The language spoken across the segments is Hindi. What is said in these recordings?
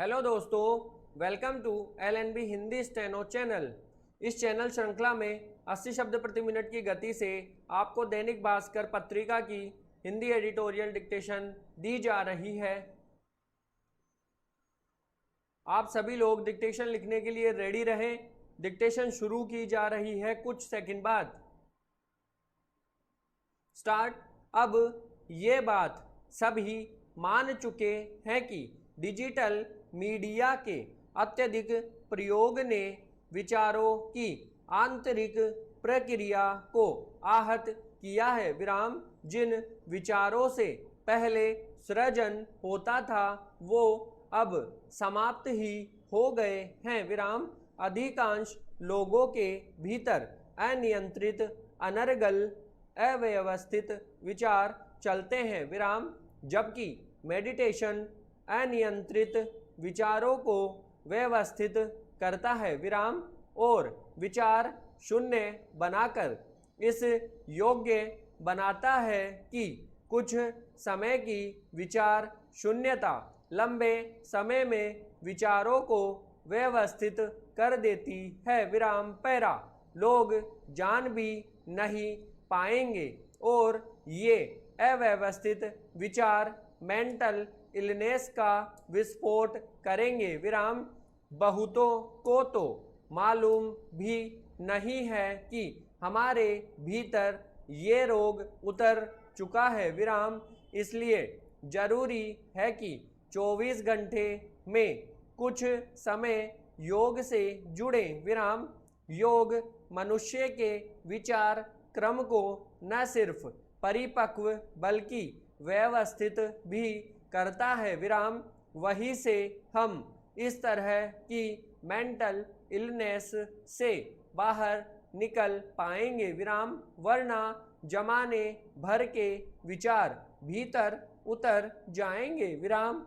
हेलो दोस्तों, welcome to LNB Hindi steno channel. इस चैनल श्रृंखला में 80 शब्द प्रति मिनट की गति से आपको दैनिक भास्कर पत्रिका की हिंदी एडिटोरियल डिक्टेशन दी जा रही है। आप सभी लोग डिक्टेशन लिखने के लिए रेडी रहें। डिक्टेशन शुरू की जा रही है कुछ सेकंड बाद। स्टार्ट। अब ये बात सभी मान चुके हैं कि डिजिटल मीडिया के अत्यधिक प्रयोग ने विचारों की आंतरिक प्रक्रिया को आहत किया है। विराम। जिन विचारों से पहले सृजन होता था वो अब समाप्त ही हो गए हैं। विराम। अधिकांश लोगों के भीतर अनियंत्रित, अनर्गल, अव्यवस्थित विचार चलते हैं। विराम। जबकि मेडिटेशन अनियंत्रित विचारों को व्यवस्थित करता है। विराम। और विचार शून्य बनाकर इस योग्य बनाता है कि कुछ समय की विचार शून्यता लंबे समय में विचारों को व्यवस्थित कर देती है। विराम। पैरा। लोग जान भी नहीं पाएंगे और ये अव्यवस्थित विचार मेंटल इलनेस का विस्फोट करेंगे। विराम। बहुतों को तो मालूम भी नहीं है कि हमारे भीतर ये रोग उतर चुका है। विराम। इसलिए जरूरी है कि 24 घंटे में कुछ समय योग से जुड़े। विराम। योग मनुष्य के विचार क्रम को न सिर्फ परिपक्व बल्कि व्यवस्थित भी करता है। विराम। वहीं से हम इस तरह की मेंटल इलनेस से बाहर निकल पाएंगे। विराम। वरना जमाने भर के विचार भीतर उतर जाएंगे। विराम।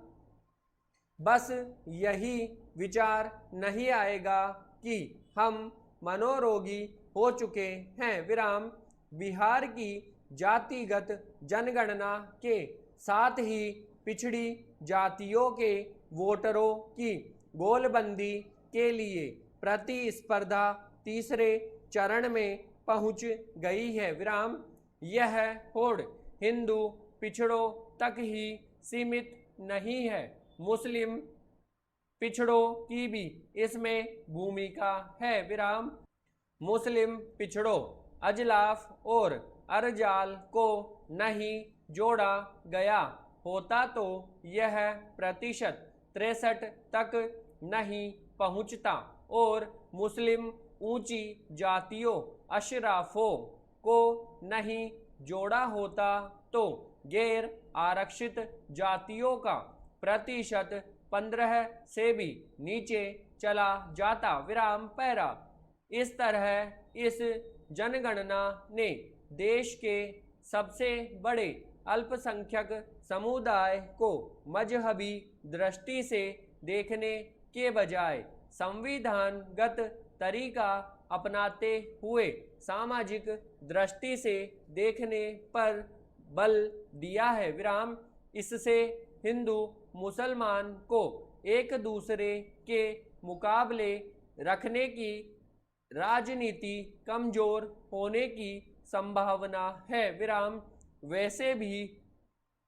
बस यही विचार नहीं आएगा कि हम मनोरोगी हो चुके हैं। विराम। बिहार की जातिगत जनगणना के साथ ही पिछड़ी जातियों के वोटरों की गोलबंदी के लिए प्रतिस्पर्धा तीसरे चरण में पहुंच गई है। विराम। यह होड़ हिंदू पिछड़ों तक ही सीमित नहीं है, मुस्लिम पिछड़ों की भी इसमें भूमिका है। विराम। मुस्लिम पिछड़ों अजलाफ और अरजाल को नहीं जोड़ा गया होता तो यह प्रतिशत 63 तक नहीं पहुंचता और मुस्लिम ऊंची जातियों अशराफों को नहीं जोड़ा होता तो गैर आरक्षित जातियों का प्रतिशत 15 से भी नीचे चला जाता। विराम। पैरा। इस तरह इस जनगणना ने देश के सबसे बड़े अल्पसंख्यक समुदाय को मजहबी दृष्टि से देखने के बजाय संविधानगत तरीका अपनाते हुए सामाजिक दृष्टि से देखने पर बल दिया है। विराम। इससे हिंदू मुसलमान को एक दूसरे के मुकाबले रखने की राजनीति कमजोर होने की संभावना है। विराम। वैसे भी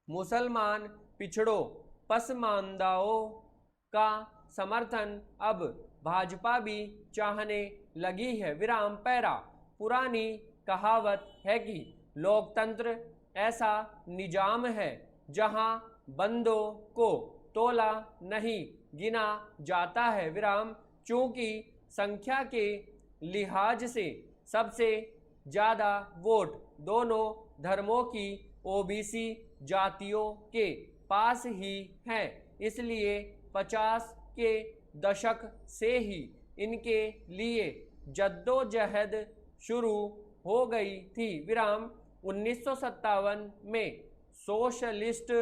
मुसलमान पिछड़ों पसमानदाओं का समर्थन अब भाजपा भी चाहने लगी है। विराम। पैरा। पुरानी कहावत है कि लोकतंत्र ऐसा निजाम है जहां बंदों को तोला नहीं गिना जाता है। विराम। चूंकि संख्या के लिहाज से सबसे ज्यादा वोट दोनों धर्मों की ओबीसी जातियों के पास ही हैं, इसलिए 50 के दशक से ही इनके लिए जद्दोजहद शुरू हो गई थी। विराम। 1957 में सोशलिस्ट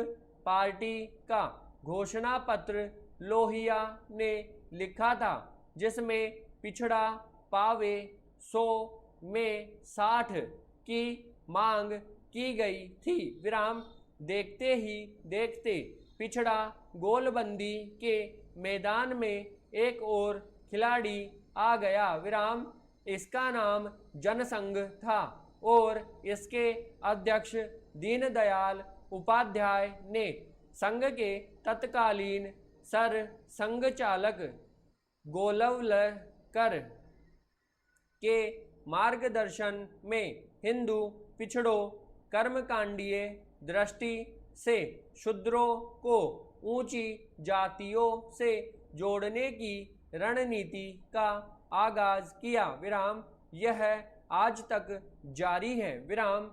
पार्टी का घोषणा पत्र लोहिया ने लिखा था जिसमें पिछड़ा पावे 100 में 60 की मांग की गई थी। विराम। देखते ही देखते पिछड़ा गोलबंदी के मैदान में एक और खिलाड़ी आ गया विराम। इसका नाम जनसंघ था और इसके अध्यक्ष दीनदयाल उपाध्याय ने संघ के तत्कालीन सर संघ चालक गोलवलकर के मार्गदर्शन में हिंदू पिछड़ों कर्मकांडीय दृष्टि से शूद्रों को ऊंची जातियों से जोड़ने की रणनीति का आगाज किया विराम। यह आज तक जारी है विराम।